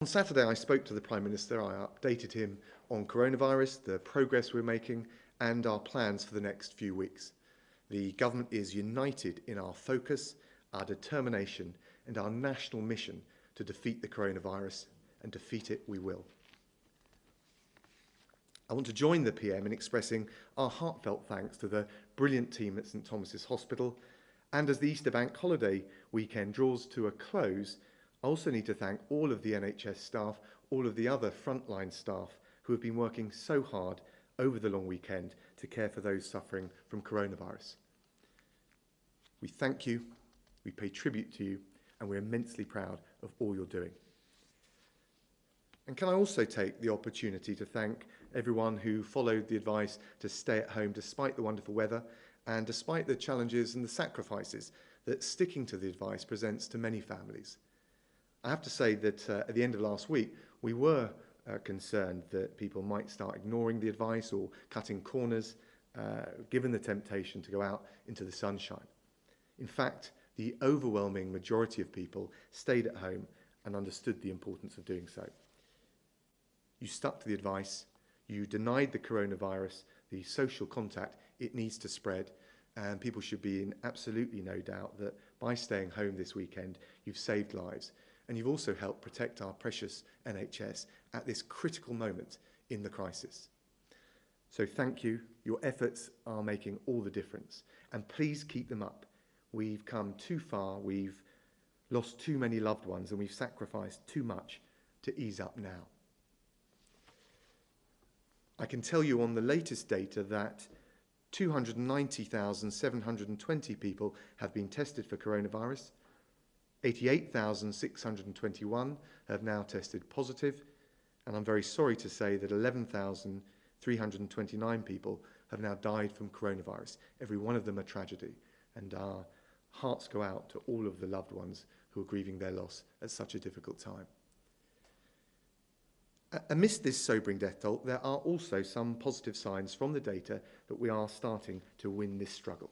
On Saturday, I spoke to the Prime Minister. I updated him on coronavirus, the progress we're making, and our plans for the next few weeks. The government is united in our focus, our determination, and our national mission to defeat the coronavirus, and defeat it we will. I want to join the PM in expressing our heartfelt thanks to the brilliant team at St Thomas's Hospital, and as the Easter Bank holiday weekend draws to a close, I also need to thank all of the NHS staff, all of the other frontline staff who have been working so hard over the long weekend to care for those suffering from coronavirus. We thank you, we pay tribute to you, and we're immensely proud of all you're doing. And can I also take the opportunity to thank everyone who followed the advice to stay at home despite the wonderful weather and despite the challenges and the sacrifices that sticking to the advice presents to many families. I have to say that at the end of last week, we were concerned that people might start ignoring the advice or cutting corners, given the temptation to go out into the sunshine. In fact, the overwhelming majority of people stayed at home and understood the importance of doing so. You stuck to the advice, you denied the coronavirus the social contact it needs to spread, and people should be in absolutely no doubt that by staying home this weekend, you've saved lives. And you've also helped protect our precious NHS at this critical moment in the crisis. So thank you. Your efforts are making all the difference. And please keep them up. We've come too far, we've lost too many loved ones, and we've sacrificed too much to ease up now. I can tell you on the latest data that 290,720 people have been tested for coronavirus. 88,621 have now tested positive, and I'm very sorry to say that 11,329 people have now died from coronavirus. Every one of them a tragedy, and our hearts go out to all of the loved ones who are grieving their loss at such a difficult time. Amidst this sobering death toll, there are also some positive signs from the data that we are starting to win this struggle.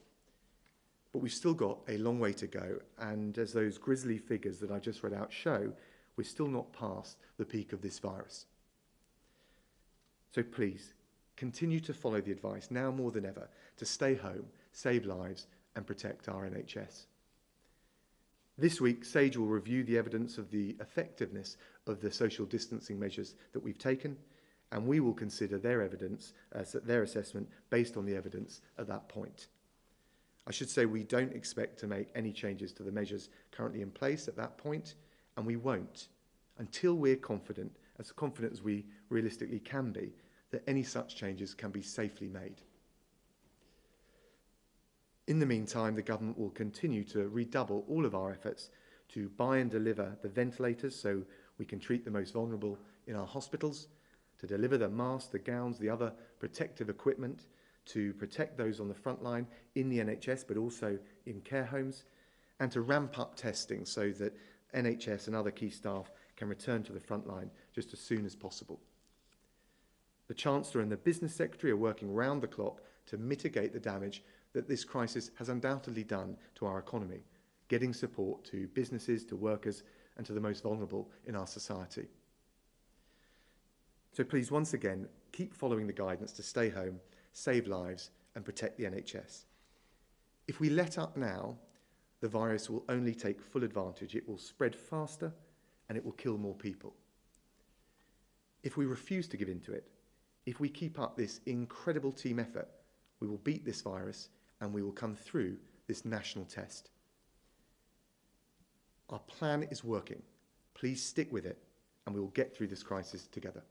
But we've still got a long way to go, and as those grisly figures that I just read out show, we're still not past the peak of this virus. So please, continue to follow the advice, now more than ever, to stay home, save lives, and protect our NHS. This week, SAGE will review the evidence of the effectiveness of the social distancing measures that we've taken, and we will consider their evidence, their assessment, based on the evidence at that point. I should say we don't expect to make any changes to the measures currently in place at that point, and we won't until we're confident as we realistically can be, that any such changes can be safely made. In the meantime, the government will continue to redouble all of our efforts to buy and deliver the ventilators so we can treat the most vulnerable in our hospitals, to deliver the masks, the gowns, the other protective equipment, to protect those on the front line in the NHS, but also in care homes, and to ramp up testing so that NHS and other key staff can return to the front line just as soon as possible. The Chancellor and the Business Secretary are working round the clock to mitigate the damage that this crisis has undoubtedly done to our economy, getting support to businesses, to workers, and to the most vulnerable in our society. So please, once again, keep following the guidance to stay home, save lives, and protect the NHS. If we let up now, the virus will only take full advantage. It will spread faster and it will kill more people. If we refuse to give in to it, if we keep up this incredible team effort, we will beat this virus and we will come through this national test. Our plan is working. Please stick with it and we will get through this crisis together.